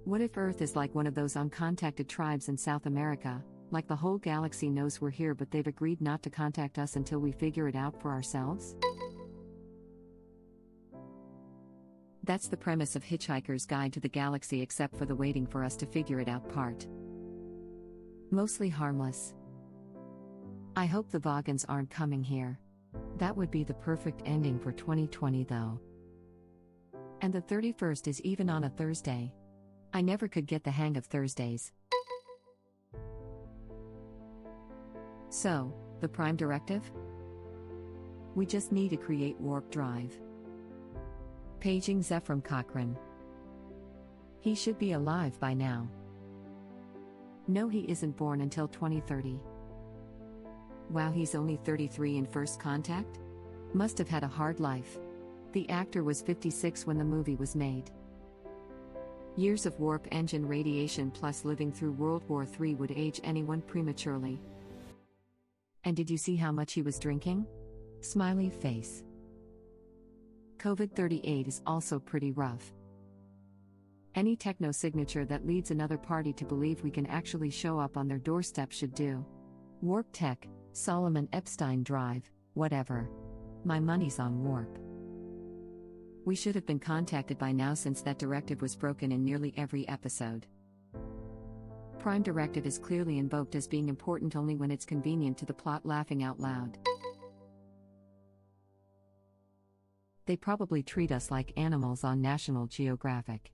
What if Earth is like one of those uncontacted tribes in South America, like the whole galaxy knows we're here but they've agreed not to contact us until we figure it out for ourselves? That's the premise of Hitchhiker's Guide to the Galaxy, except for the waiting for us to figure it out part. Mostly harmless. I hope the Vogons aren't coming here. That would be the perfect ending for 2020 though. And the 31st is even on a Thursday. I never could get the hang of Thursdays. So, the Prime Directive? We just need to create warp drive. Paging Zephram Cochrane. He should be alive by now. No, he isn't born until 2030. Wow, he's only 33 in First Contact? Must have had a hard life. The actor was 56 when the movie was made. Years of warp engine radiation plus living through World War III would age anyone prematurely. And did you see how much he was drinking? Smiley face. COVID-38 is also pretty rough. Any techno signature that leads another party to believe we can actually show up on their doorstep should do. Warp Tech, Solomon Epstein Drive, whatever. My money's on Warp. We should have been contacted by now since that directive was broken in nearly every episode. Prime Directive is clearly invoked as being important only when it's convenient to the plot, laughing out loud. They probably treat us like animals on National Geographic.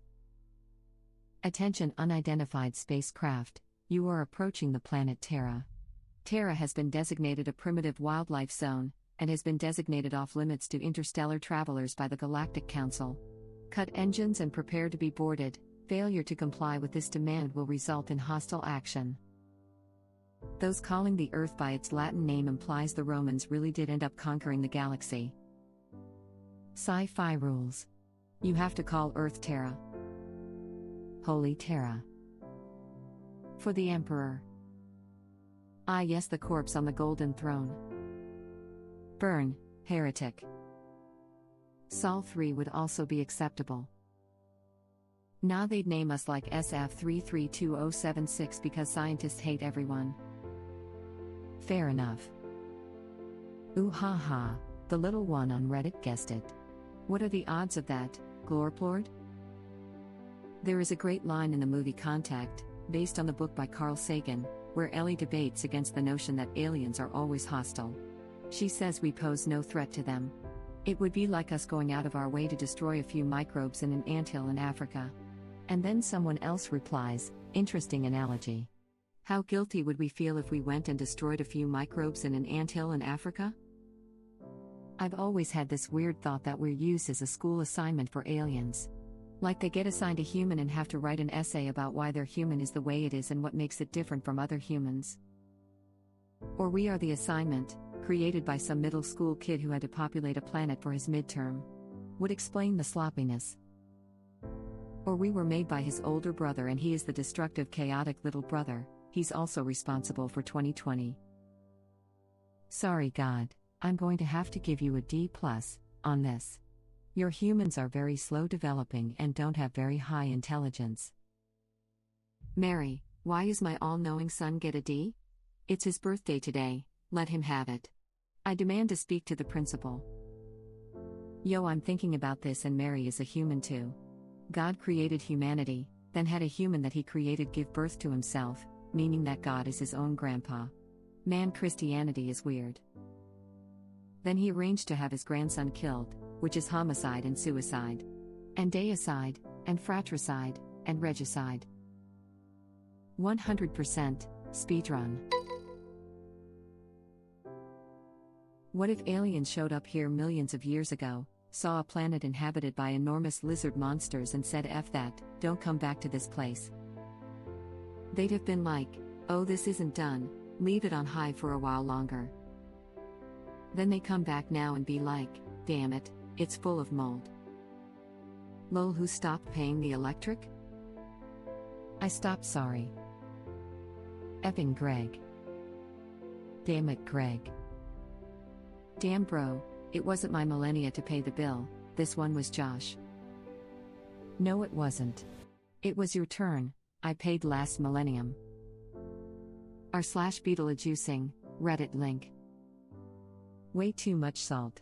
Attention, unidentified spacecraft, you are approaching the planet Terra. Terra has been designated a primitive wildlife zone, and has been designated off-limits to interstellar travelers by the Galactic Council. Cut engines and prepare to be boarded. Failure to comply with this demand will result in hostile action. Those calling the Earth by its Latin name implies the Romans really did end up conquering the galaxy. Sci-fi rules. You have to call Earth Terra. Holy Terra. For the Emperor. Ah yes, the corpse on the golden throne. Burn, heretic. Sol 3 would also be acceptable. Nah, they'd name us like SF332076 because scientists hate everyone. Fair enough. Ooh ha ha, the little one on Reddit guessed it. What are the odds of that, Glorplord? There is a great line in the movie Contact, based on the book by Carl Sagan, where Ellie debates against the notion that aliens are always hostile. She says we pose no threat to them. It would be like us going out of our way to destroy a few microbes in an anthill in Africa. And then someone else replies, interesting analogy. How guilty would we feel if we went and destroyed a few microbes in an anthill in Africa? I've always had this weird thought that we're used as a school assignment for aliens. Like they get assigned a human and have to write an essay about why their human is the way it is and what makes it different from other humans. Or we are the assignment, created by some middle school kid who had to populate a planet for his midterm. Would explain the sloppiness. Or we were made by his older brother and he is the destructive, chaotic little brother. He's also responsible for 2020. Sorry God, I'm going to have to give you a D+ on this. Your humans are very slow developing and don't have very high intelligence. Mary, why is my all-knowing son get a D? It's his birthday today, let him have it. I demand to speak to the principal. Yo, I'm thinking about this and Mary is a human too. God created humanity, then had a human that he created give birth to himself, meaning that God is his own grandpa. Man, Christianity is weird. Then he arranged to have his grandson killed, which is homicide and suicide. And deicide, and fratricide, and regicide. 100% speedrun. What if aliens showed up here millions of years ago, saw a planet inhabited by enormous lizard monsters and said F that, don't come back to this place? They'd have been like, oh, this isn't done, leave it on high for a while longer. Then they come back now and be like, damn it, it's full of mold. Lol, who stopped paying the electric? I stopped, sorry. Effing Greg. Damn it, Greg. Damn bro, it wasn't my millennia to pay the bill, this one was Josh. No it wasn't. It was your turn, I paid last millennium. r/Beetlejuicing, Reddit link. Way too much salt.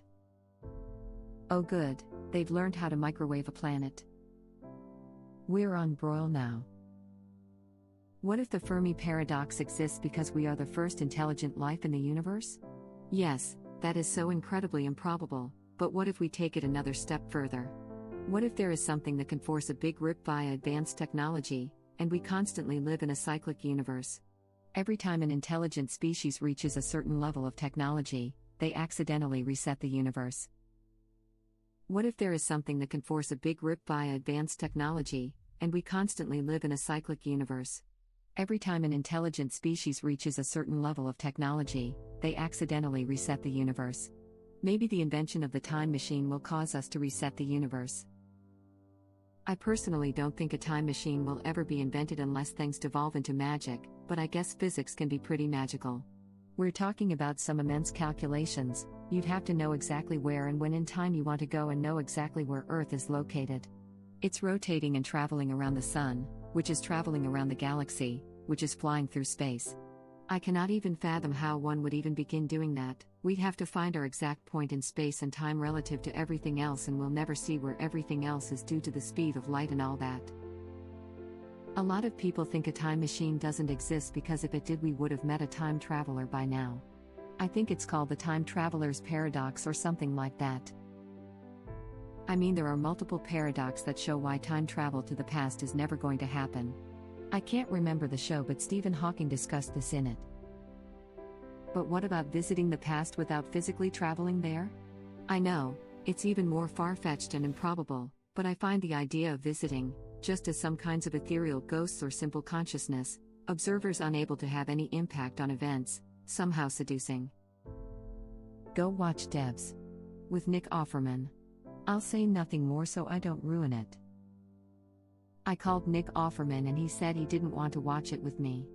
Oh good, they've learned how to microwave a planet. We're on broil now. What if the Fermi paradox exists because we are the first intelligent life in the universe? Yes, that is so incredibly improbable, but what if we take it another step further? What if there is something that can force a big rip via advanced technology, and we constantly live in a cyclic universe? Every time an intelligent species reaches a certain level of technology, they accidentally reset the universe. What if there is something that can force a big rip via advanced technology, and we constantly live in a cyclic universe? Every time an intelligent species reaches a certain level of technology, they accidentally reset the universe. Maybe the invention of the time machine will cause us to reset the universe. I personally don't think a time machine will ever be invented unless things devolve into magic, but I guess physics can be pretty magical. We're talking about some immense calculations. You'd have to know exactly where and when in time you want to go and know exactly where Earth is located. It's rotating and traveling around the Sun, which is traveling around the galaxy, which is flying through space. I cannot even fathom how one would even begin doing that. We'd have to find our exact point in space and time relative to everything else, and we'll never see where everything else is due to the speed of light and all that. A lot of people think a time machine doesn't exist because if it did, we would have met a time traveler by now. I think it's called the time traveler's paradox or something like that. I mean, there are multiple paradoxes that show why time travel to the past is never going to happen. I can't remember the show, but Stephen Hawking discussed this in it. But what about visiting the past without physically traveling there? I know, it's even more far-fetched and improbable, but I find the idea of visiting, just as some kinds of ethereal ghosts or simple consciousness, observers unable to have any impact on events, somehow seducing. Go watch Devs. With Nick Offerman. I'll say nothing more so I don't ruin it. I called Nick Offerman and he said he didn't want to watch it with me.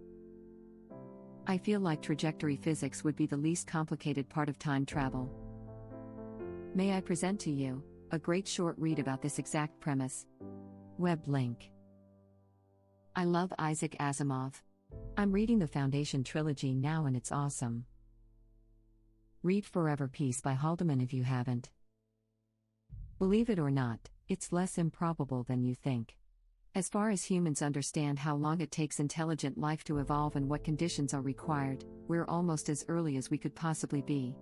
I feel like trajectory physics would be the least complicated part of time travel. May I present to you a great short read about this exact premise? Web link. I love Isaac Asimov. I'm reading the Foundation trilogy now and it's awesome. Read Forever Peace by Haldeman if you haven't. Believe it or not, it's less improbable than you think. As far as humans understand how long it takes intelligent life to evolve and what conditions are required, we're almost as early as we could possibly be.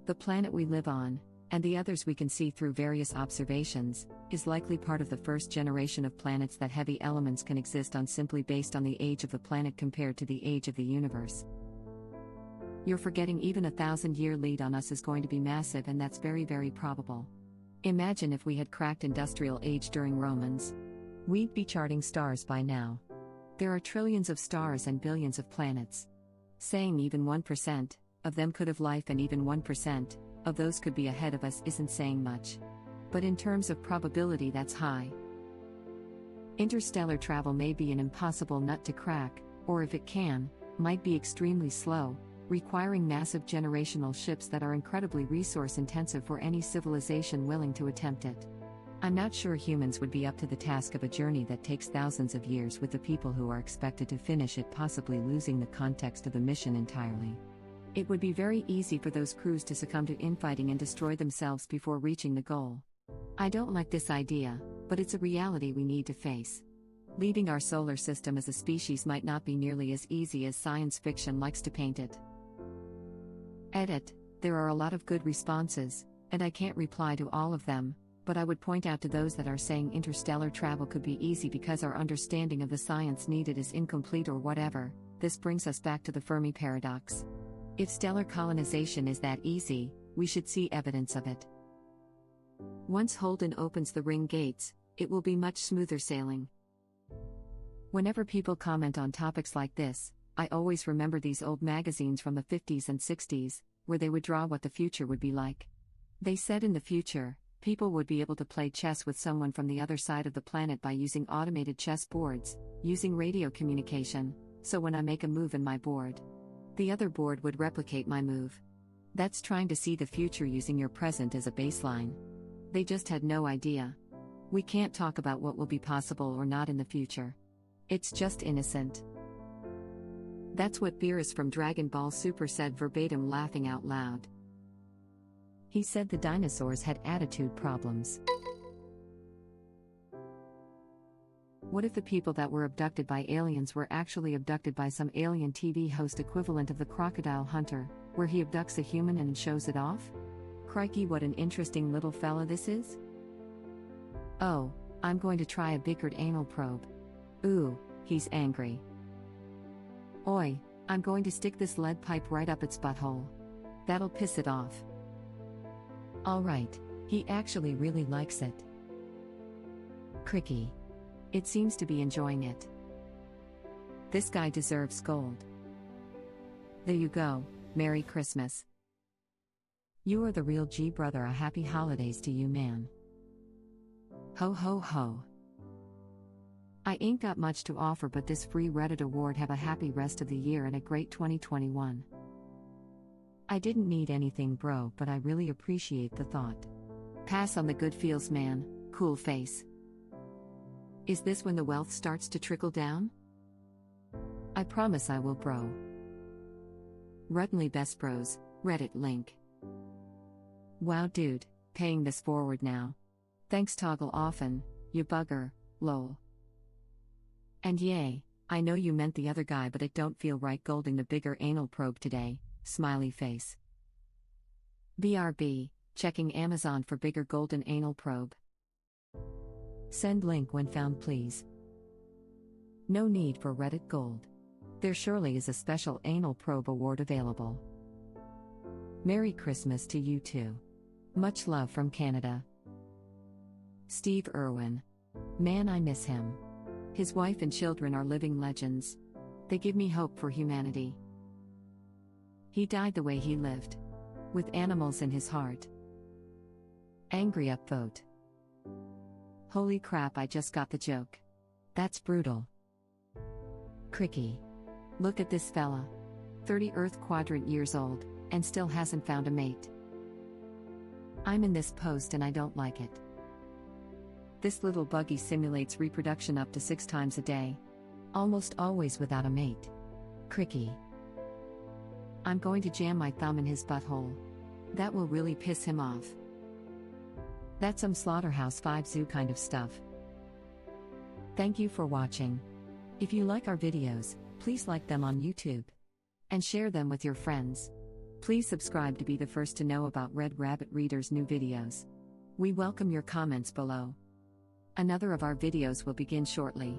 The planet we live on, and the others we can see through various observations, is likely part of the first generation of planets that heavy elements can exist on simply based on the age of the planet compared to the age of the universe. You're forgetting even a 1,000-year lead on us is going to be massive, and that's very, very probable. Imagine if we had cracked industrial age during Romans. We'd be charting stars by now. There are trillions of stars and billions of planets. Saying even 1% of them could have life and even 1% of those could be ahead of us isn't saying much. But in terms of probability, that's high. Interstellar travel may be an impossible nut to crack, or if it can, might be extremely slow, requiring massive generational ships that are incredibly resource-intensive for any civilization willing to attempt it. I'm not sure humans would be up to the task of a journey that takes thousands of years, with the people who are expected to finish it possibly losing the context of the mission entirely. It would be very easy for those crews to succumb to infighting and destroy themselves before reaching the goal. I don't like this idea, but it's a reality we need to face. Leaving our solar system as a species might not be nearly as easy as science fiction likes to paint it. Edit. There are a lot of good responses, and I can't reply to all of them, but I would point out to those that are saying interstellar travel could be easy because our understanding of the science needed is incomplete or whatever. This brings us back to the Fermi paradox. If stellar colonization is that easy, we should see evidence of it. Once Holden opens the ring gates, it will be much smoother sailing. Whenever people comment on topics like this, I always remember these old magazines from the 50s and 60s, where they would draw what the future would be like. They said in the future, people would be able to play chess with someone from the other side of the planet by using automated chess boards, using radio communication, so when I make a move in my board, the other board would replicate my move. That's trying to see the future using your present as a baseline. They just had no idea. We can't talk about what will be possible or not in the future. It's just innocent. That's what Beerus from Dragon Ball Super said verbatim, laughing out loud. He said the dinosaurs had attitude problems. What if the people that were abducted by aliens were actually abducted by some alien TV host equivalent of the Crocodile Hunter, where he abducts a human and shows it off? Crikey, what an interesting little fella this is. Oh, I'm going to try a bickered anal probe. Ooh, he's angry. Oi, I'm going to stick this lead pipe right up its butthole. That'll piss it off. Alright, he actually really likes it. Cricky. It seems to be enjoying it. This guy deserves gold. There you go, Merry Christmas. You are the real G brother, a happy holidays to you, man. Ho ho ho. I ain't got much to offer, but this free Reddit award. Have a happy rest of the year and a great 2021. I didn't need anything, bro, but I really appreciate the thought. Pass on the good feels, man, cool face. Is this when the wealth starts to trickle down? I promise I will, bro. Ruttenly best bros, Reddit link. Wow dude, paying this forward now. Thanks toggle often, you bugger, lol. And yay, I know you meant the other guy, but it don't feel right golding the bigger anal probe today, smiley face. BRB, checking Amazon for bigger golden anal probe. Send link when found, please. No need for Reddit gold. There surely is a special anal probe award available. Merry Christmas to you too. Much love from Canada. Steve Irwin. Man, I miss him. His wife and children are living legends. They give me hope for humanity. He died the way he lived. With animals in his heart. Angry upvote. Holy crap, I just got the joke. That's brutal. Cricky. Look at this fella. 30 Earth quadrant years old, and still hasn't found a mate. I'm in this post and I don't like it. This little buggy simulates reproduction up to 6 times a day. Almost always without a mate. Cricky. I'm going to jam my thumb in his butthole. That will really piss him off. That's some Slaughterhouse-5 Zoo kind of stuff. Thank you for watching. If you like our videos, please like them on YouTube. And share them with your friends. Please subscribe to be the first to know about Red Rabbit Reader's new videos. We welcome your comments below. Another of our videos will begin shortly.